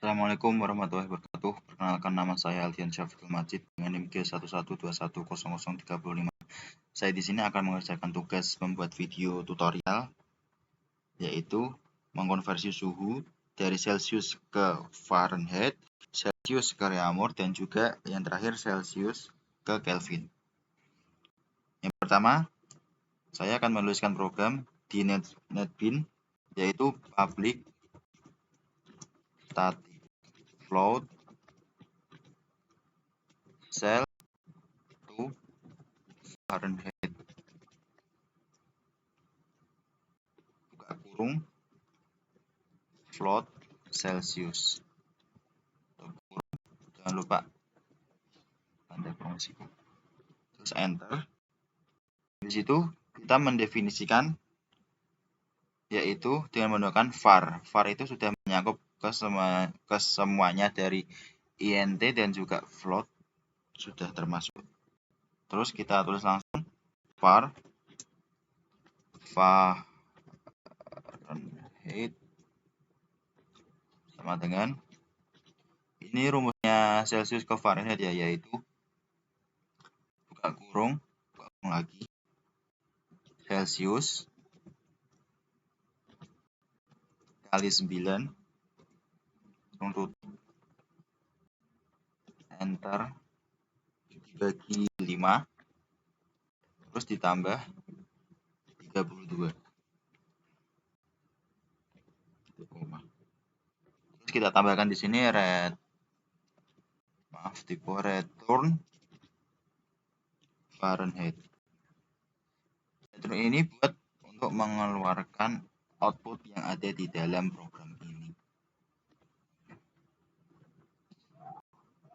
Assalamualaikum warahmatullahi wabarakatuh. Perkenalkan, nama saya Alfian Syafiqul Majid dengan NIM G11210035. Saya di sini akan mengerjakan tugas membuat video tutorial, yaitu mengkonversi suhu dari Celsius ke Fahrenheit, Celsius ke Reaumur, dan juga yang terakhir Celsius ke Kelvin. Yang pertama, saya akan menuliskan program di NetBeans, yaitu public static float cell to Fahrenheit, buka kurung, float Celsius, jangan lupa tanda kurung siku, terus enter. Di situ kita mendefinisikan, yaitu dengan menggunakan var. Var itu sudah menyangkut ke semuanya dari int dan juga float sudah termasuk. Terus kita tulis langsung var Fahrenheit sama dengan ini rumusnya Celsius ke Fahrenheit ya, yaitu buka kurung lagi Celsius kali 9 tutup, enter, dibagi 5, terus ditambah 32. Terus kita tambahkan di sini return Fahrenheit. Return ini buat untuk mengeluarkan output yang ada di dalam program ini.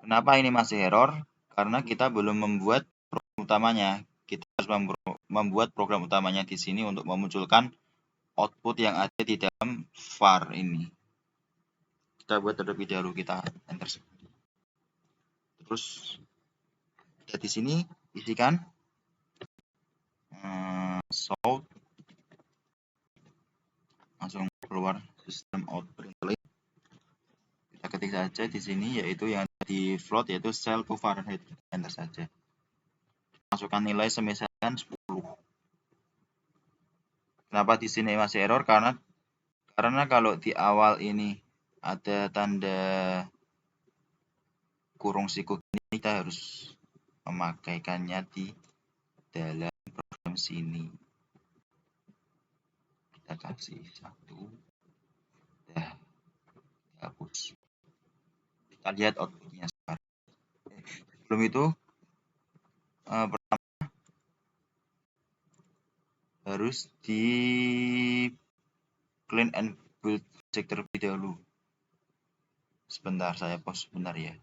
Kenapa ini masih error? Karena kita belum membuat program utamanya. Kita harus membuat program utamanya di sini untuk memunculkan output yang ada di dalam var ini. Kita buat terlebih dahulu, kita enter. Terus di sini isikan south, langsung keluar sistem out println. Kita ketik saja di sini, yaitu yang di float yaitu cell to Fahrenheit, enter saja. Masukkan nilai semisalkan 10. Kenapa di sini masih error? Karena kalau di awal ini ada tanda kurung siku ini, kita harus memakaikannya di dalam program sini. Kita kasih 1, dah, hapus. Kita lihat outputnya sekarang. Sebelum itu pertama harus di clean and build project terlebih dahulu. Sebentar, saya pause sebentar ya.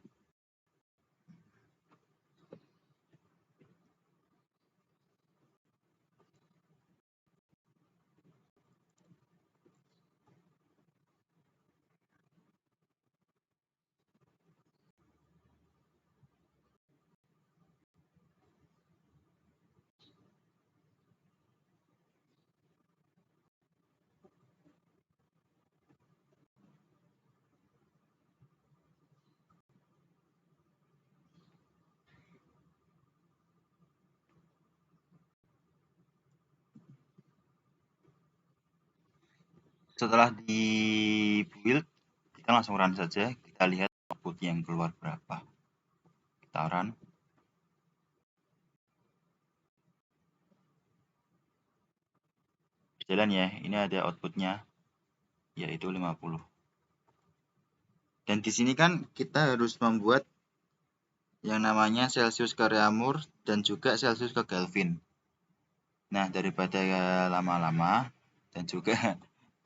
Setelah di build, kita langsung run saja. Kita lihat output yang keluar berapa. Kita run. Jalan ya, ini ada outputnya, yaitu 50. Dan di sini kan kita harus membuat yang namanya Celsius ke Reaumur dan juga Celsius ke Kelvin. Nah, daripada lama-lama dan juga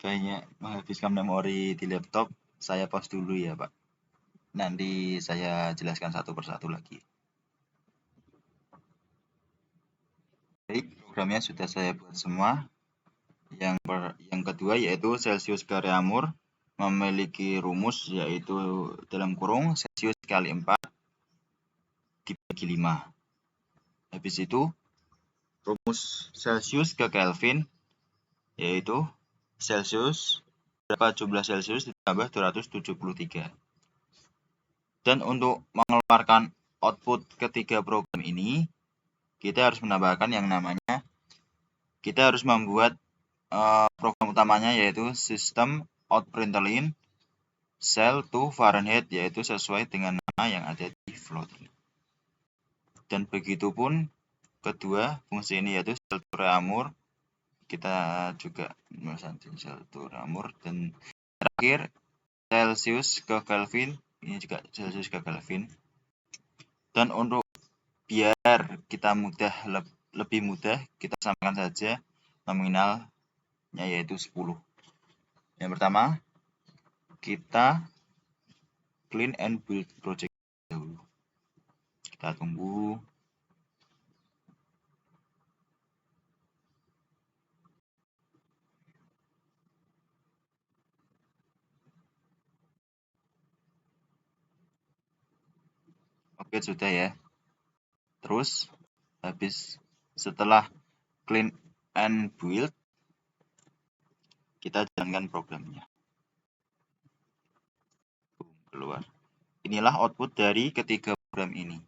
banyak menghabiskan memori di laptop, saya pause dulu ya Pak. Nanti saya jelaskan satu persatu lagi. Baik, programnya sudah saya buat semua. Yang kedua yaitu Celsius ke Reaumur memiliki rumus, yaitu dalam kurung Celsius kali 4 dibagi 5. Habis itu rumus Celsius ke Kelvin, yaitu Celsius berapa jumlah Celsius ditambah 273. Dan untuk mengeluarkan output ketiga program ini, kita harus menambahkan yang namanya, kita harus membuat program utamanya yaitu sistem out println cell to Fahrenheit, yaitu sesuai dengan nama yang ada di float ini. Dan begitu pun kedua fungsi ini yaitu cell to reammur, kita juga memasang cell to reammur. Dan terakhir Celsius ke Kelvin, ini juga Celsius ke Kelvin. Dan untuk biar kita lebih mudah, kita samakan saja nominalnya yaitu 10. Yang pertama, kita clean and build project dahulu. Kita tunggu. Oke, sudah ya. Terus setelah clean and build, kita jalankan programnya. Keluar. Inilah output dari ketiga program ini.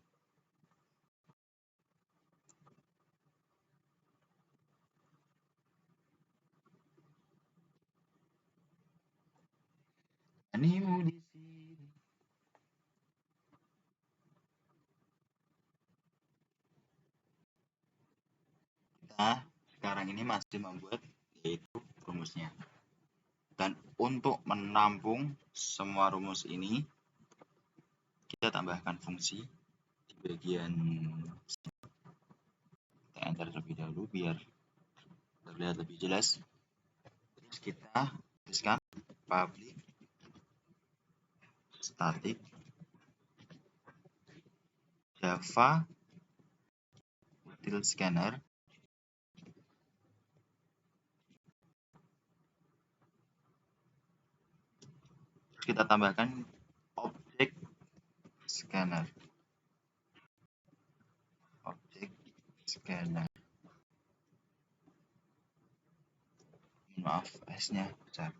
Animu di sini. Kita sekarang ini masih membuat yaitu rumusnya. Dan untuk menampung semua rumus ini, kita tambahkan fungsi di bagian kita enter terlebih dahulu biar terlihat lebih jelas. Terus kita tuliskan public static Java util scanner kita tambahkan object scanner. Maaf, S-nya besar.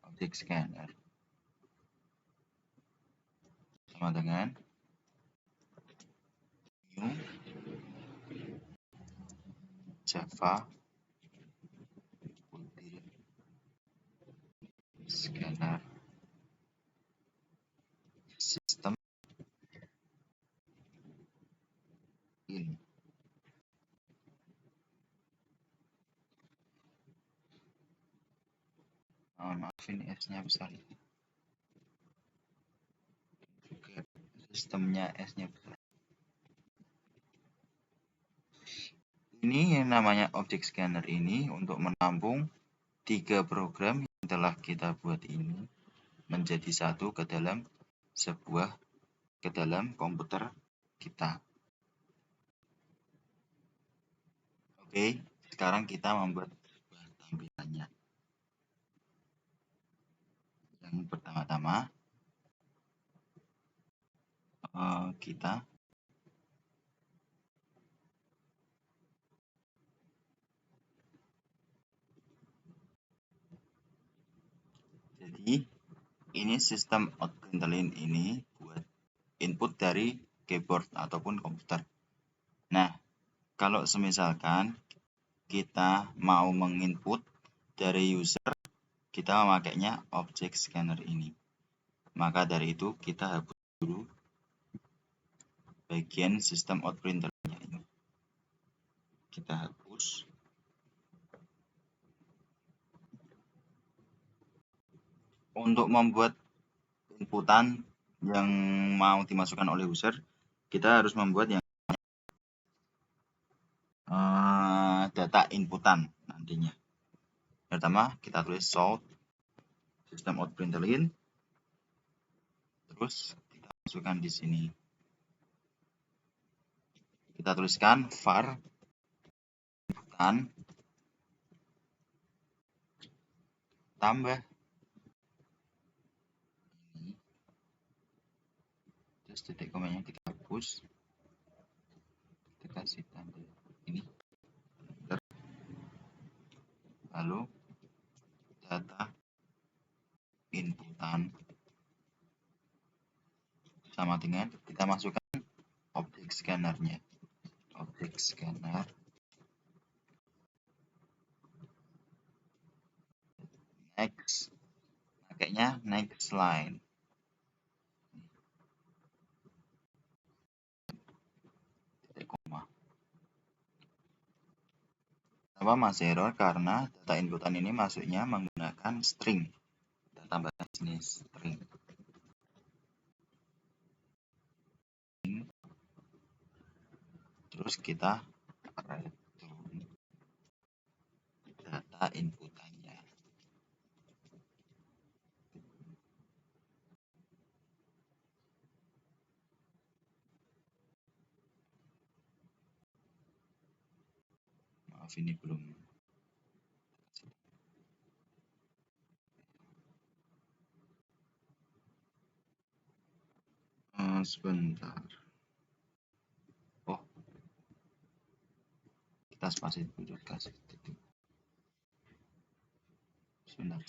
Object scanner sama dengan new Java util scanner system in. Maaf, ini S-nya besar. Oke, sistemnya S-nya besar. Ini yang namanya object scanner ini untuk menampung 3 program yang telah kita buat ini menjadi satu ke dalam komputer kita. Oke, sekarang kita membuat tampilannya. Yang pertama-tama kita jadi ini sistem out println ini buat input dari keyboard ataupun komputer. Nah, kalau semisalkan kita mau menginput dari user, kita memakainya object scanner ini. Maka dari itu kita hapus dulu bagian sistem out println-nya ini. Kita hapus. Untuk membuat inputan yang mau dimasukkan oleh user, kita harus membuat yang data inputan nantinya. Pertama, kita tulis source system out println, terus kita masukkan di sini. Kita tuliskan var inputan tambah ini, terus titik komanya kita hapus, kita kasih tanda ini, lalu data inputan sama dengan kita masukkan objek scannernya. Objek scanner next, pakainya next line. Titik koma. Kenapa masih error? Karena data inputan ini masuknya menggunakan string. Kita tambahkan sini string. Terus kita return data inputannya. Maaf, ini belum. Sebentar. Oh, kita spasi dulu, kasih titik. Sebentar.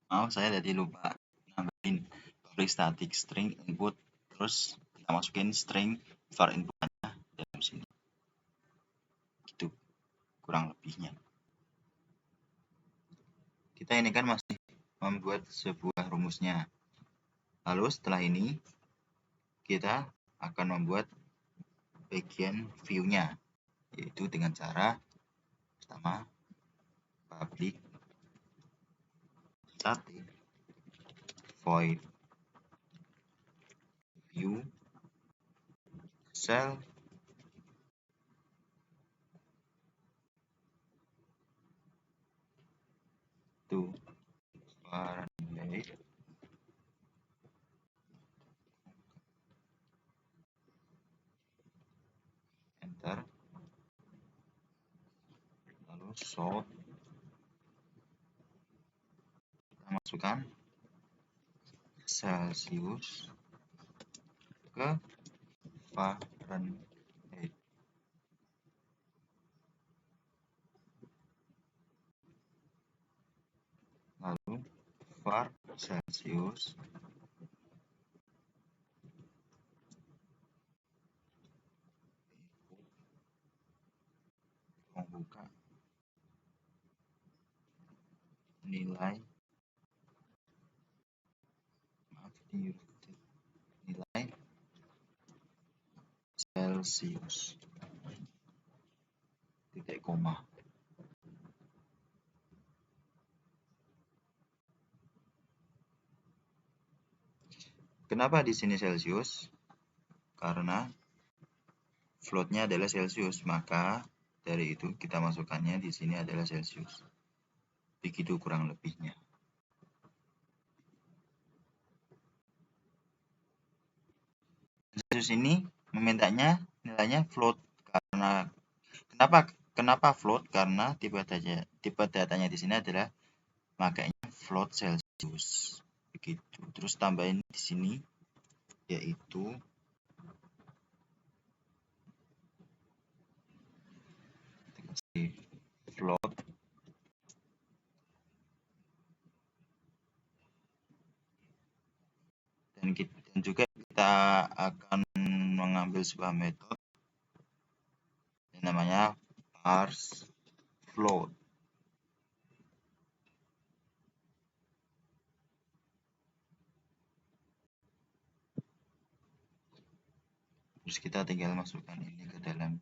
Maaf, saya tadi lupa nambahin public static string input, terus kita masukin string var inputnya dalam sini. Gitu kurang lebihnya. Kita ini kan masih membuat sebuah rumusnya. Lalu setelah ini kita akan membuat bagian view-nya, yaitu dengan cara pertama public static void view cell to Fahrenheit enter, lalu sort, kita masukkan Celsius ke Fahrenheit. Lalu var Celsius membuka nilai, nilai Celsius, titik koma. Kenapa di sini Celsius? Karena floatnya adalah Celsius, maka dari itu kita masukkannya di sini adalah Celsius. Begitu kurang lebihnya. Celsius ini memintanya nilainya float, karena kenapa float? Karena tipe datanya di sini adalah makanya float Celsius. Begitu. Terus tambahin di sini yaitu float dan juga kita akan mengambil sebuah metode yang namanya parse float. Terus kita tinggal masukkan ini ke dalam.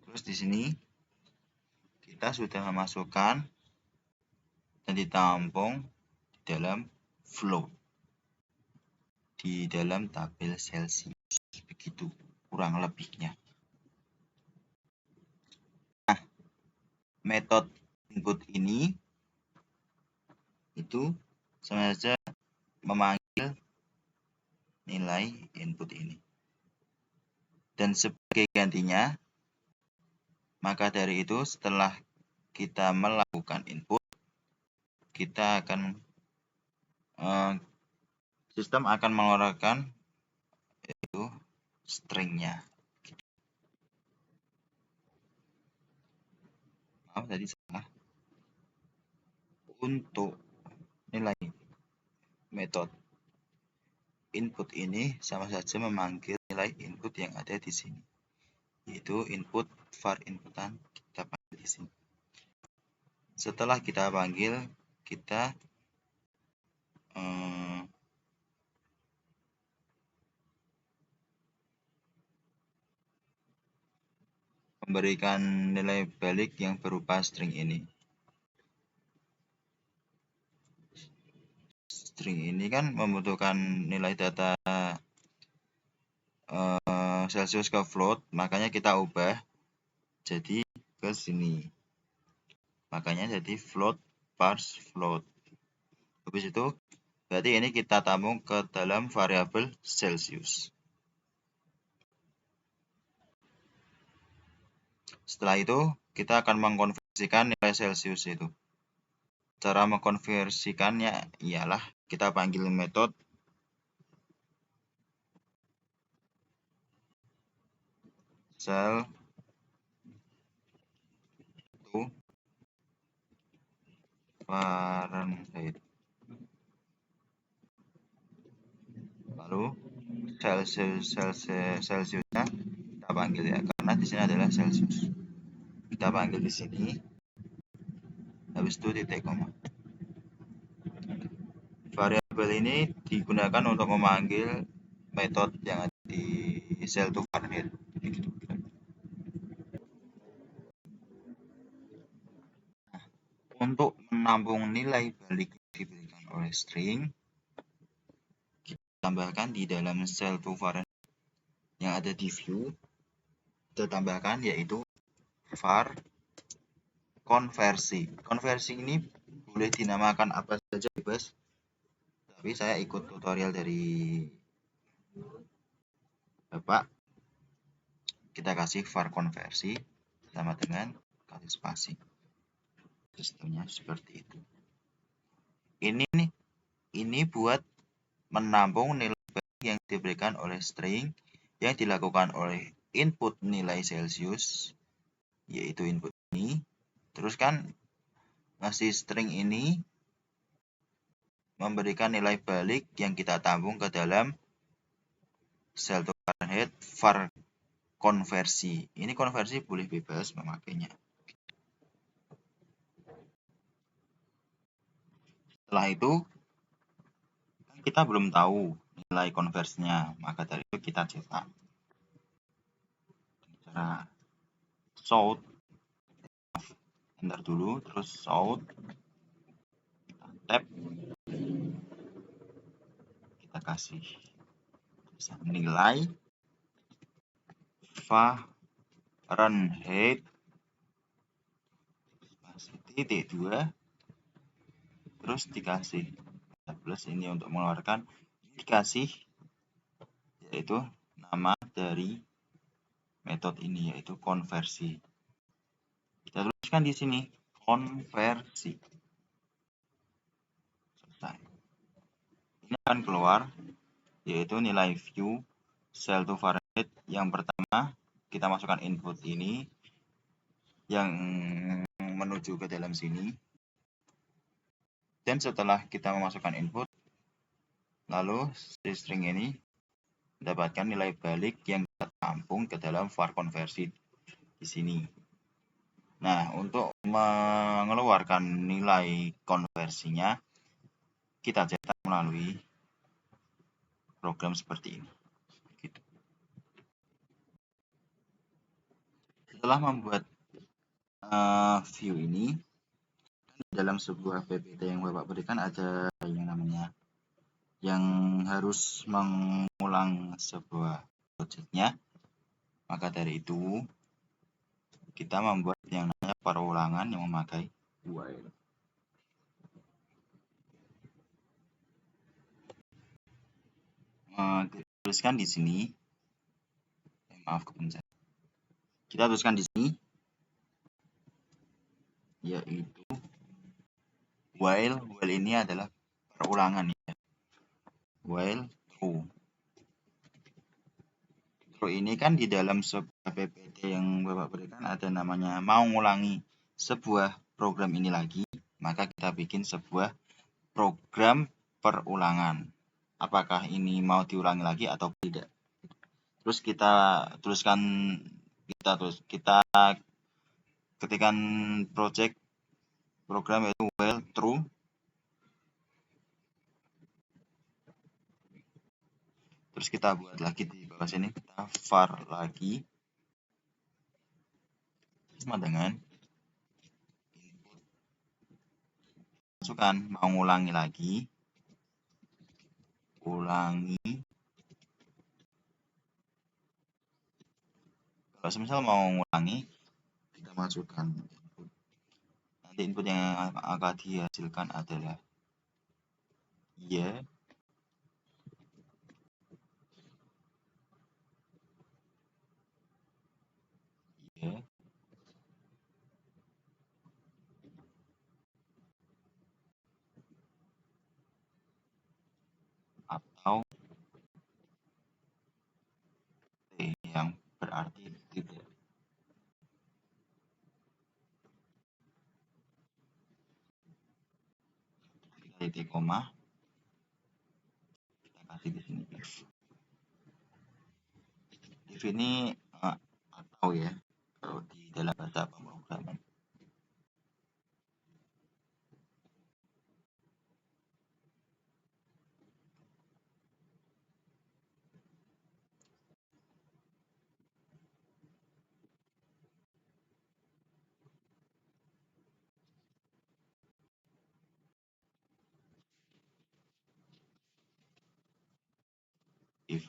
Terus di sini kita sudah memasukkan dan ditampung di dalam float di dalam tabel Celsius. Begitu kurang lebihnya. Nah, metode input ini itu sengaja memanggil nilai input ini. Dan sebagai gantinya, maka dari itu setelah kita melakukan input, kita akan sistem akan mengeluarkan stringnya. Maaf tadi salah. Untuk nilai metode input ini sama saja memanggil nilai input yang ada di sini, yaitu input var inputan kita panggil di sini. Setelah kita panggil, kita memberikan nilai balik yang berupa string ini. String ini kan membutuhkan nilai data Celsius ke float, makanya kita ubah jadi ke sini. Makanya jadi float parse float. Habis itu berarti ini kita tampung ke dalam variabel Celsius. Setelah itu kita akan mengkonversikan nilai Celsius itu. Cara mengkonversikannya ialah kita panggil metode cell to Fahrenheit. Lalu Celsiusnya kita panggil ya, karena di sini adalah Celsius. Kita panggil di sini. Habis itu titik koma. Variabel ini digunakan untuk memanggil metode yang ada di cell to Fahrenheit. Untuk menampung nilai balik yang diberikan oleh string, kita tambahkan di dalam cell to Fahrenheit yang ada di view. Kita tambahkan yaitu var konversi. Konversi ini boleh dinamakan apa saja bebas, tapi saya ikut tutorial dari Bapak. Kita kasih var konversi sama dengan kasih spasi. Sistemnya seperti itu. Ini buat menampung nilai balik yang diberikan oleh string yang dilakukan oleh input nilai Celsius, yaitu input ini. Terus kan ngasih string ini memberikan nilai balik yang kita tampung ke dalam cell to Fahrenheit var konversi. Ini konversi boleh bebas memakainya. Setelah itu kita belum tahu nilai konversinya, maka dari itu kita cetak. Cara shout, enter dulu, terus shout, tab, kita kasih nilai Fahrenheit titik 2, terus dikasih plus ini untuk mengeluarkan, dikasih yaitu nama dari metode ini, yaitu konversi. Kita tuliskan di sini konversi. Selesai. Ini akan keluar yaitu nilai view cell to Fahrenheit yang pertama. Kita masukkan input ini yang menuju ke dalam sini. Dan setelah kita memasukkan input, lalu si string ini mendapatkan nilai balik yang kita tampung ke dalam var konversi di sini. Nah, untuk mengeluarkan nilai konversinya, kita cetak melalui program seperti ini. Gitu. Setelah membuat view ini, dalam sebuah PPT yang Bapak berikan ada yang namanya yang harus mengulang sebuah projectnya. Maka dari itu kita membuat yang namanya perulangan yang memakai while. Tuliskan di sini. Maaf kepencet. Kita tuliskan di sini yaitu while ini adalah perulangan ya. While true. intro ini kan di dalam sebuah PPT yang Bapak berikan ada namanya mau ngulangi sebuah program ini lagi, maka kita bikin sebuah program perulangan. Apakah ini mau diulangi lagi atau tidak? Terus kita tuliskan kita ketikkan project program yaitu while true. Terus kita buat lagi di bawah sini, kita var lagi sama dengan input. Masukkan mau ngulangi lagi, ulangi. Kalau semisal mau ngulangi, kita masukkan input. Nanti input yang akan dihasilkan adalah ya, ya, atau T yang berarti tidak. Kita titik koma, kita kasih di sini if ini atau ya kalau di dalam bahasa pemrograman. If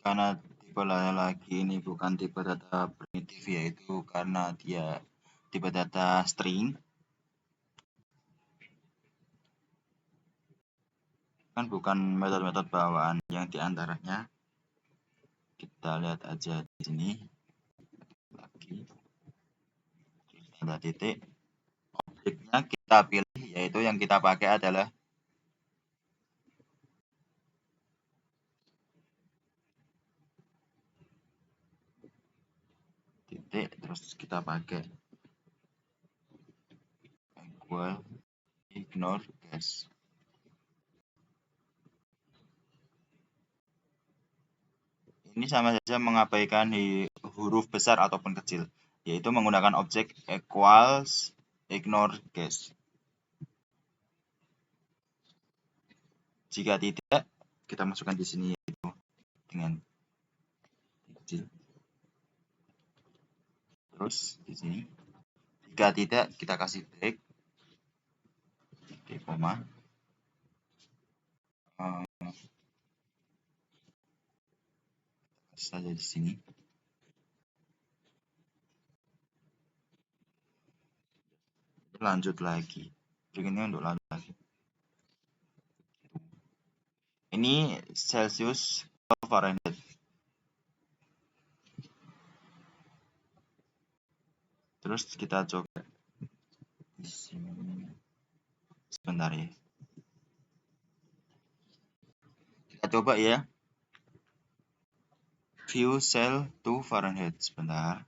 karena tipe lagi ini bukan tipe data primitif, yaitu karena dia tipe data string, kan bukan metode-metode bawaan yang diantaranya. Kita lihat aja di sini lagi tanda titik, objeknya kita pilih, yaitu yang kita pakai adalah titik, terus kita pakai equal ignore guess. Ini sama saja mengabaikan huruf besar ataupun kecil, yaitu menggunakan objek equals ignore guess. Jika tidak, kita masukkan di sini yaitu dengan kecil. Terus di sini, jika tidak, kita kasih break, koma. Saja di sini. Lanjut lagi. Berikutnya untuk lanjut lagi. Ini Celsius atau Fahrenheit. Terus kita coba di sini. Sebentar ya. Kita coba ya. View cell to Fahrenheit. Sebentar.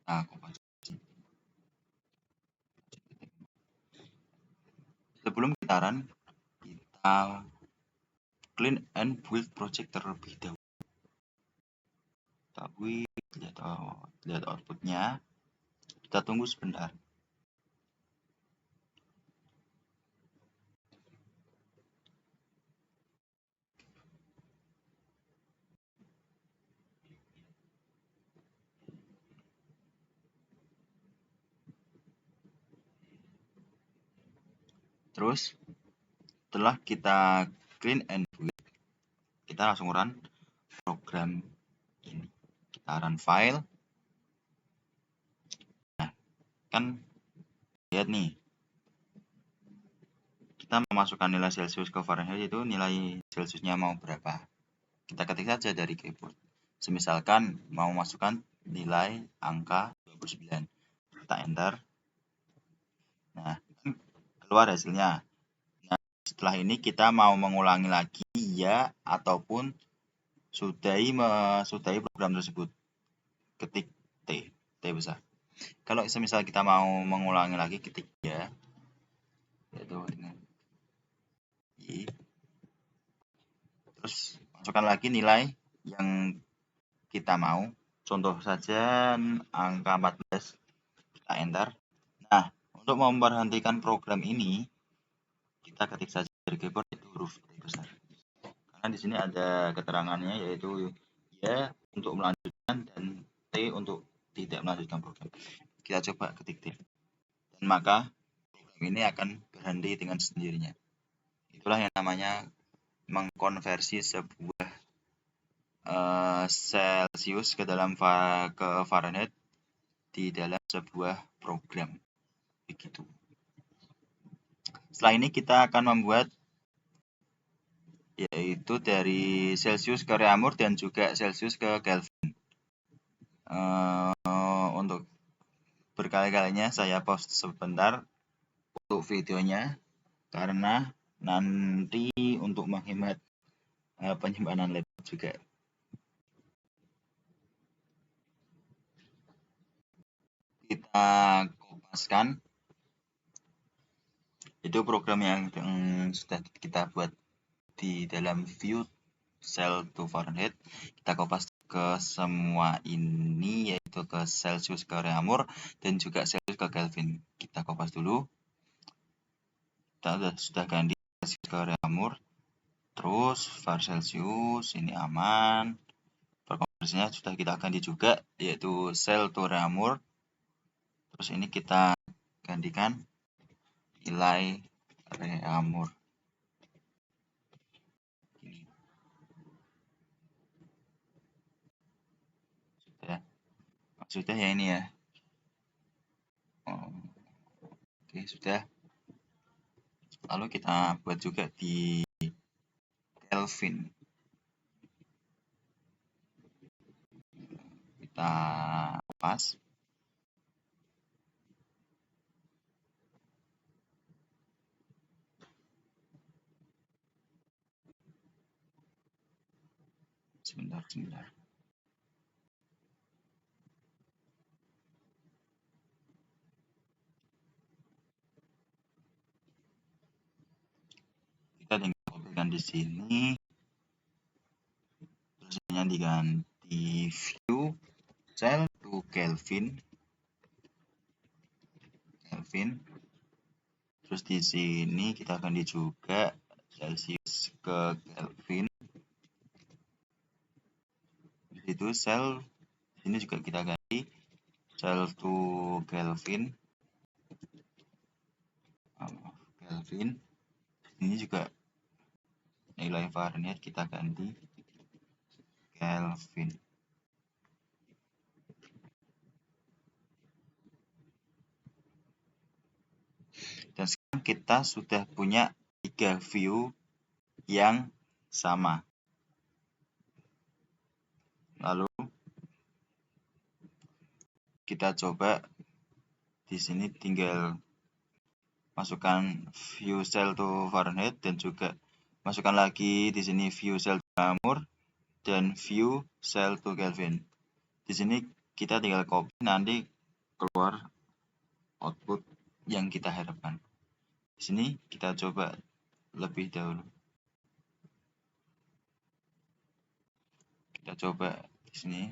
Nah, sebelum kita run, kita clean and build project terlebih dahulu. Kita build, lihat outputnya. Kita tunggu sebentar. Terus setelah kita clean and build, kita langsung run program ini. Kita run file, kan lihat nih, kita memasukkan nilai Celsius ke Fahrenheit itu nilai Celsiusnya mau berapa. Kita ketik saja dari keyboard. Semisalkan mau masukkan nilai angka 29. Kita enter. Nah, keluar hasilnya. Nah, setelah ini kita mau mengulangi lagi ya ataupun sudahi program tersebut. Ketik T besar. Kalau semisal kita mau mengulangi lagi, ketik ya, yaitu dengan I. Terus masukkan lagi nilai yang kita mau. Contoh saja angka 14. Kita enter. Nah, untuk memberhentikan program ini, kita ketik saja dari keyboard itu huruf T besar. Karena di sini ada keterangannya yaitu ya untuk melanjutkan dan T untuk tidak melanjutkan program. Kita coba ketik T. Dan maka program ini akan berhenti dengan sendirinya. Itulah yang namanya mengkonversi sebuah Celsius ke dalam ke Fahrenheit di dalam sebuah program. Begitu. Setelah ini kita akan membuat yaitu dari Celsius ke Reaumur dan juga Celsius ke Kelvin. Untuk berkali-kalinya saya pause sebentar untuk videonya karena nanti untuk menghemat penyimpanan laptop juga. Kita kopaskan. Itu program yang sudah kita buat di dalam view cell to Fahrenheit. Kita kopas ke semua ini yaitu ke Celsius ke Reaumur dan juga Celsius ke Kelvin. Kita kopas dulu. Kita sudah ganti Celsius ke Reaumur. Terus var Celsius ini aman. Perkonversinya sudah kita ganti juga yaitu cell to Reaumur. Terus ini kita gantikan nilai Reaumur. Sudah ya ini ya. Oke, sudah. Lalu kita buat juga di Kelvin. Kita pas. Sebentar. Kita tinggal kopikan di sini. Terus diganti view cell to Kelvin. Terus di sini kita ganti juga Celsius ke Kelvin. Itu cell ini juga kita ganti cell to Kelvin. Ini juga nilai Fahrenheit kita ganti Kelvin. Dan sekarang kita sudah punya 3 view yang sama. Lalu kita coba di sini tinggal masukkan view cell to Fahrenheit dan juga masukkan lagi di sini view cell to Reaumur dan view cell to Kelvin. Di sini kita tinggal copy, nanti keluar output yang kita harapkan. Di sini kita coba lebih dahulu. Kita coba di sini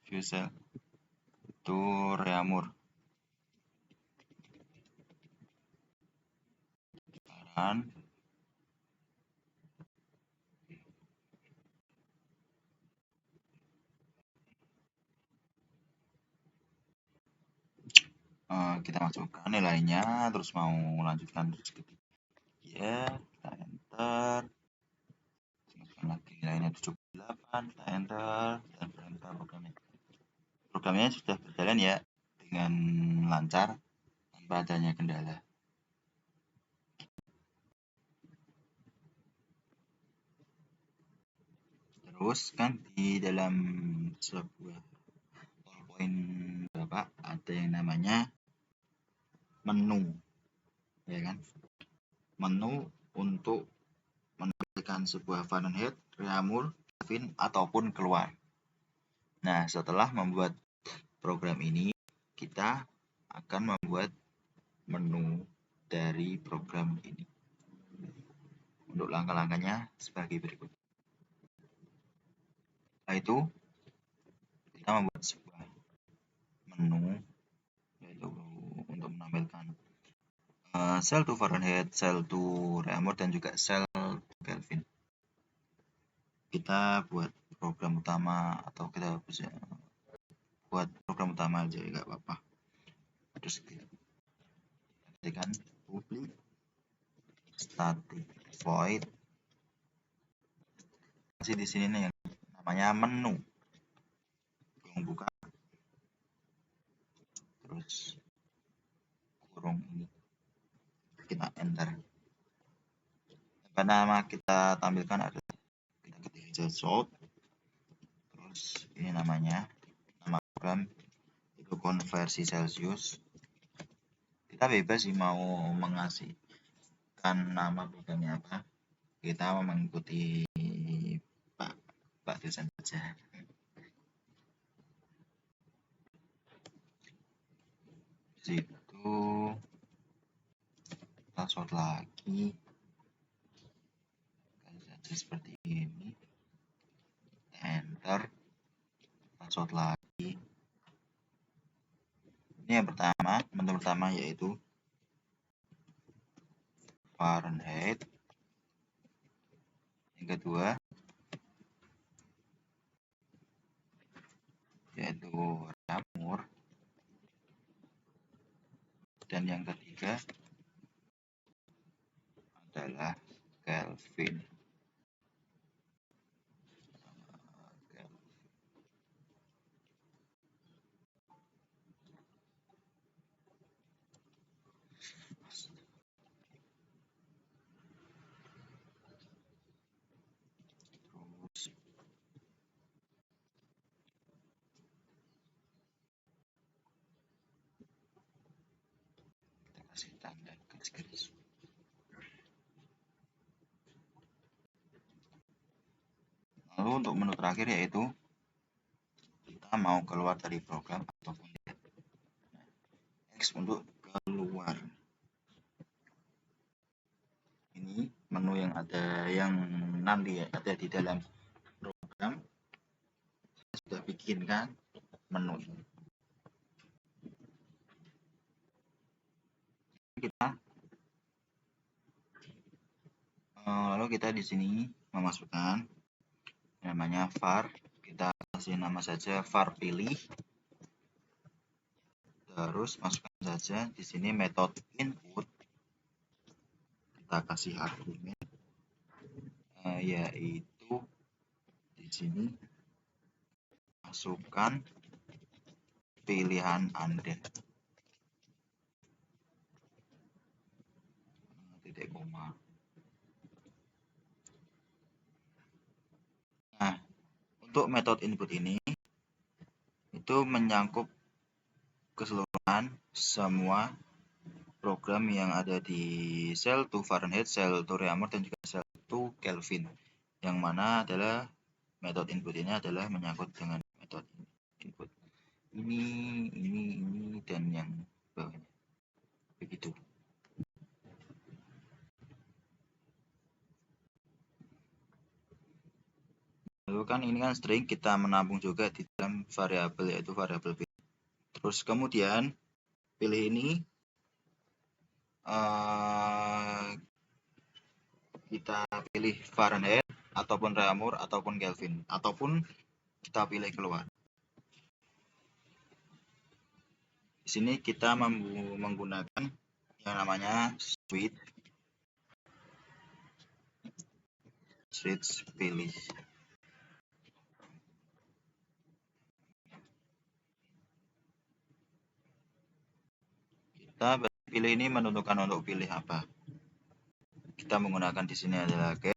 view cell to Reaumur. Sekarang kita masukkan nilainya, terus mau melanjutkan terus ketik ya, kita enter, masukkan lagi nilainya 78, kita enter dan berhenti programnya. Programnya sudah berjalan ya dengan lancar. tanpa adanya kendala. Terus kan di dalam sebuah PowerPoint Bapak ada yang namanya menu, ya kan? Menu untuk menampilkan sebuah Fahrenheit, Reaumur, Kelvin ataupun keluar. Nah, setelah membuat program ini, kita akan membuat menu dari program ini. Untuk langkah-langkahnya sebagai berikut. Setelah itu, kita membuat sebuah menu yaitu untuk menampilkan sel to Fahrenheit, sel to Reaumur, dan juga sel to Kelvin. Kita buat program utama atau kita bisa buat program utama aja, nggak apa-apa. Terus kita ketikkan public static void, kasih di sini nih yang namanya menu, kurung buka, terus kurung ini, kita enter. Dan nama kita tampilkan adalah kita ketik aja salt, terus ini namanya nama program itu konversi Celsius. Kita bebas sih mau mengasihkan nama programnya apa, kita mau mengikuti Pak dosen saja. Situ kita sort lagi, kasih saja seperti ini, enter, kita sort lagi. Ini yang pertama, menu pertama yaitu Fahrenheit. Yang kedua yaitu Reaumur, dan yang ketiga adalah Kelvin. Kita kasih tanda garis-garis. Lalu untuk menu terakhir yaitu kita mau keluar dari program ataupun tidak. X untuk keluar. Ini menu yang ada yang nanti ada di dalam program. Saya sudah bikinkan menu ini. Lalu kita di sini memasukkan namanya var, kita kasih nama saja var pilih, terus masukkan saja di sini metode input, kita kasih argumen yaitu di sini masukkan pilihan Anda, titik koma. Nah, untuk metode input ini itu menyangkut keseluruhan semua program yang ada di sel to Fahrenheit, sel to Reaumur, dan juga sel to Kelvin, yang mana adalah metode input ini adalah menyangkut dengan metode input ini dan yang bawahnya, begitu. Lalu kan ini kan string, kita menampung juga di dalam variabel yaitu variabel pilih. Terus kemudian pilih ini kita pilih Fahrenheit ataupun Reaumur ataupun Kelvin, ataupun kita pilih keluar. Di sini kita menggunakan yang namanya switch pilih. Kita pilih ini menentukan untuk pilih apa. Kita menggunakan di sini adalah gas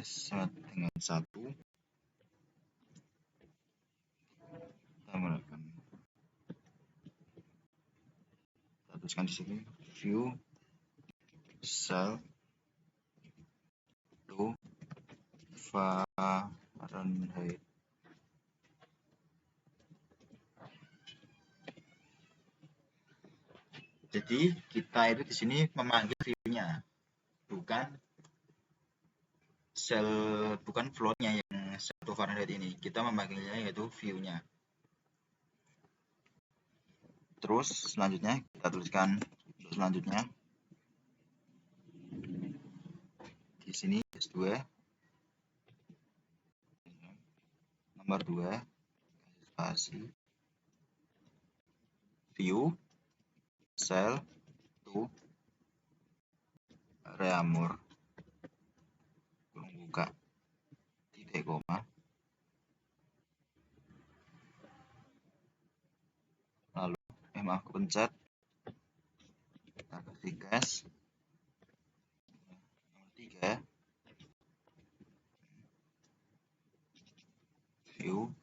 sama dengan 1. Kita menggunakan, kita tuliskan di sini view cell to Fahrenheit. Jadi kita itu di sini memanggil view-nya, bukan float-nya yang 1 Fahrenheit ini. Kita memanggilnya yaitu view-nya. Terus selanjutnya kita tuliskan selanjutnya di sini S2 nomor 2 spasi view cell to Reaumur kurung buka titik koma, lalu maaf kepencet, kita kasih gas nomor 3 view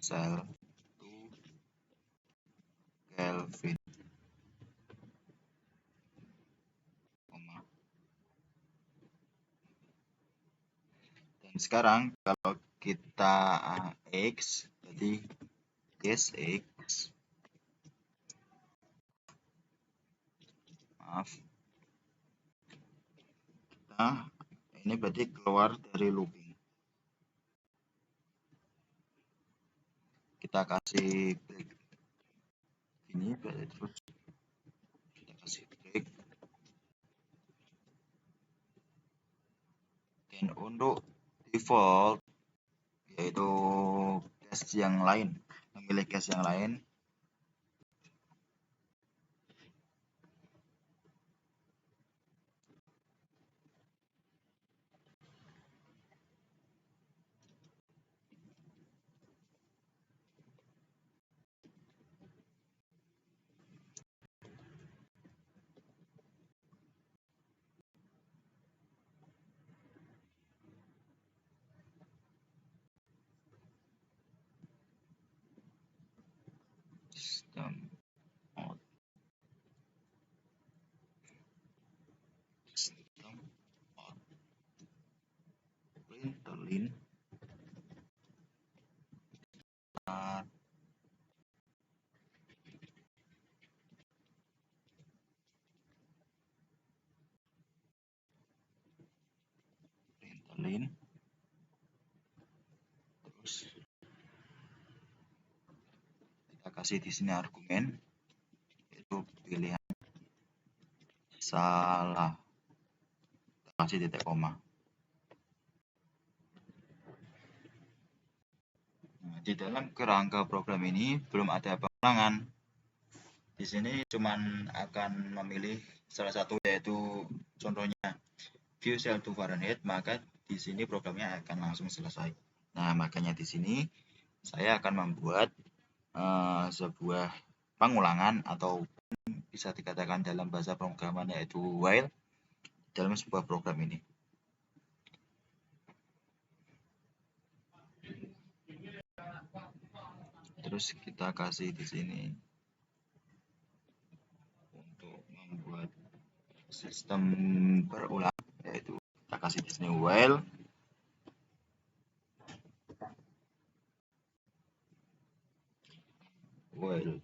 cell to Kelvin, koma. Dan sekarang kalau kita X, jadi gas X, maaf, kita ini berarti keluar dari looping. Kita kasih break ini, berarti terus kita kasih break. Dan untuk default yaitu gas yang lain, memilih gas yang lain, system out, println terus kita kasih di sini argumen yaitu pilihan salah, kita kasih titik koma. Nah, di dalam kerangka program ini belum ada pengulangan. Di sini cuman akan memilih salah satu, yaitu contohnya view cell to Fahrenheit, maka di sini programnya akan langsung selesai. Nah, makanya di sini saya akan membuat sebuah pengulangan atau bisa dikatakan dalam bahasa pemrograman yaitu while dalam sebuah program ini. Terus kita kasih di sini untuk membuat sistem berulang, yaitu kita kasih di sini while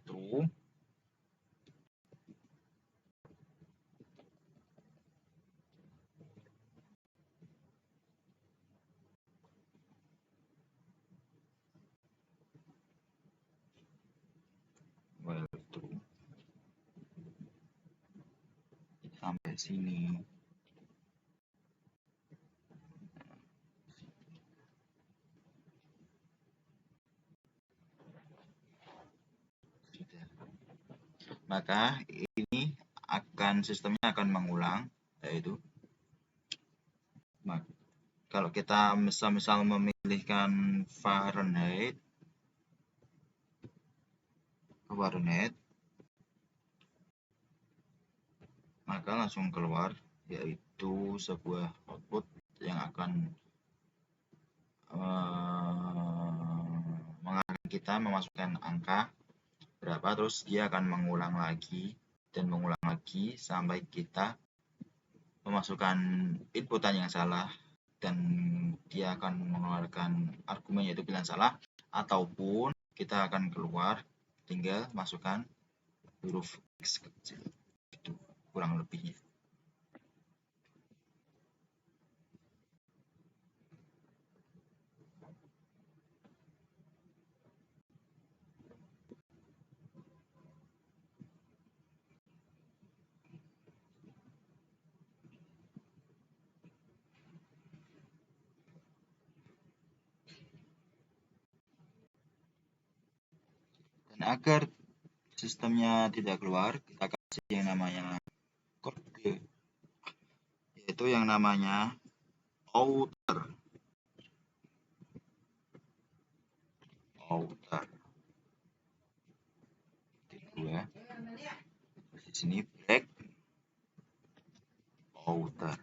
true sampai sini. Maka ini sistemnya akan mengulang, yaitu kalau kita misal memilihkan Fahrenheit, warnet, maka langsung keluar yaitu sebuah output yang akan mengarahkan kita memasukkan angka berapa, terus dia akan mengulang lagi dan mengulang lagi sampai kita memasukkan inputan yang salah dan dia akan mengeluarkan argumen yaitu pilihan salah, ataupun kita akan keluar tinggal masukkan huruf X kecil. Itu kurang lebihnya. Dan agar sistemnya tidak keluar, kita kasih yang namanya kode, yaitu yang namanya outer. Kedua, di sini break outer.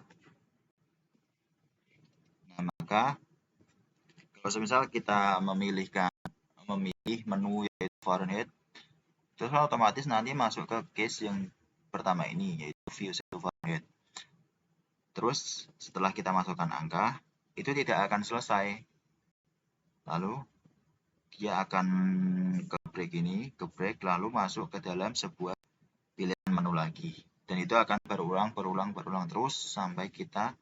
Nah, maka kalau semisal kita memilih menu yaitu Fahrenheit, terus otomatis nanti masuk ke case yang pertama ini, yaitu view satu Fahrenheit. Terus setelah kita masukkan angka, itu tidak akan selesai. Lalu dia akan ke break lalu masuk ke dalam sebuah pilihan menu lagi. Dan itu akan berulang terus sampai kita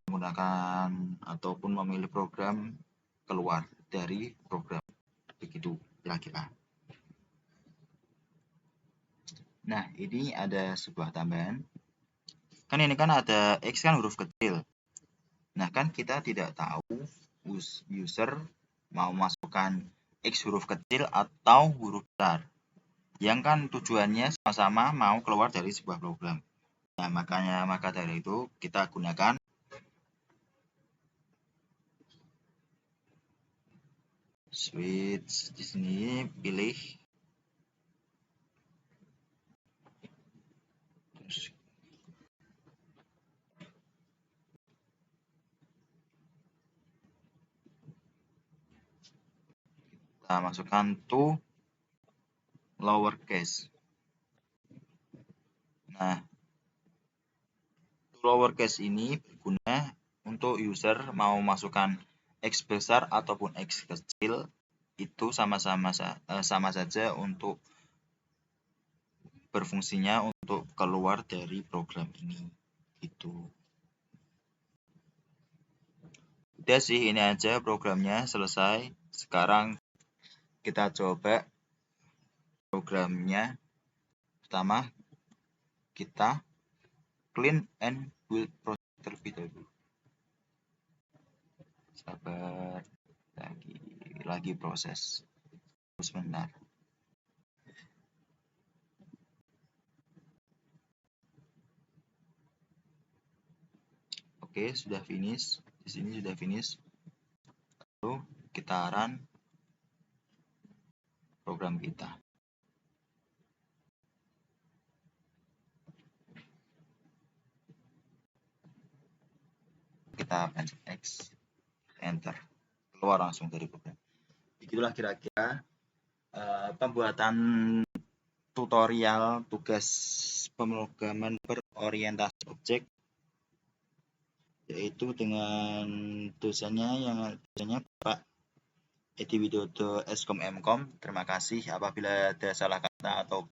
menggunakan ataupun memilih program keluar dari program. Begitu kira-kira. Nah, ini ada sebuah tambahan. Kan ini kan ada X kan huruf kecil. Nah, kan kita tidak tahu user mau masukkan X huruf kecil atau huruf besar. Yang kan tujuannya sama-sama mau keluar dari sebuah program. Nah, maka dari itu kita gunakan switch. Di sini pilih terus kita masukkan to lowercase. Nah, to lowercase ini berguna untuk user mau masukkan X besar ataupun X kecil, itu sama saja untuk berfungsinya untuk keluar dari program ini. Gitu. Udah sih, ini aja programnya selesai. Sekarang kita coba programnya. Pertama, kita clean and build project terlebih dahulu. Sabar, lagi proses. Sebentar. Oke, sudah finish. Di sini sudah finish. Lalu kita run program kita. Kita pencet X, enter, keluar langsung dari program. Begitulah kira-kira pembuatan tutorial tugas pemrograman berorientasi objek, yaitu dengan dosennya Pak Edi Widodo Eskom Mkom. Terima kasih apabila ada salah kata atau